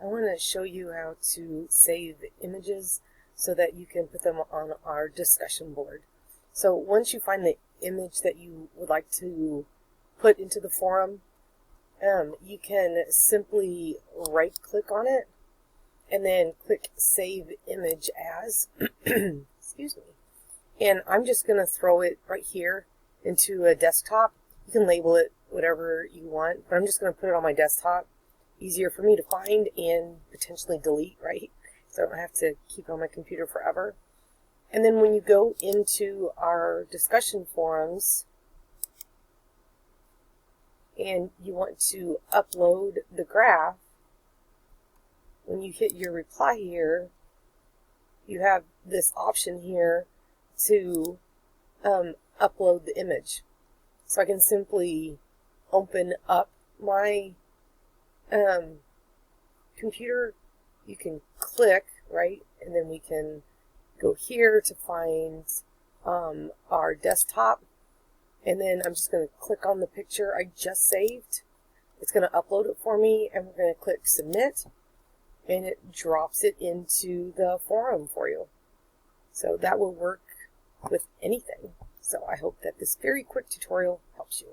I want to show you how to save images so that you can put them on our discussion board. So once you find the image that you would like to put into the forum, you can simply right-click on it and then click Save Image As. Excuse me. And I'm just going to throw it right here into a desktop. You can label it whatever you want, but I'm just going to put it on my desktop. Easier for me to find and potentially delete, right? So I don't have to keep it on my computer forever. And then when you go into our discussion forums and you want to upload the graph, when you hit your reply here, you have this option here to upload the image. So I can simply open up my computer. You can click, right, and then we can go here to find our desktop, and then I'm just going to click on the picture I just saved. It's going to upload it for me, and we're going to click Submit, and it drops it into the forum for you. So that will work with anything. So I hope that this very quick tutorial helps you.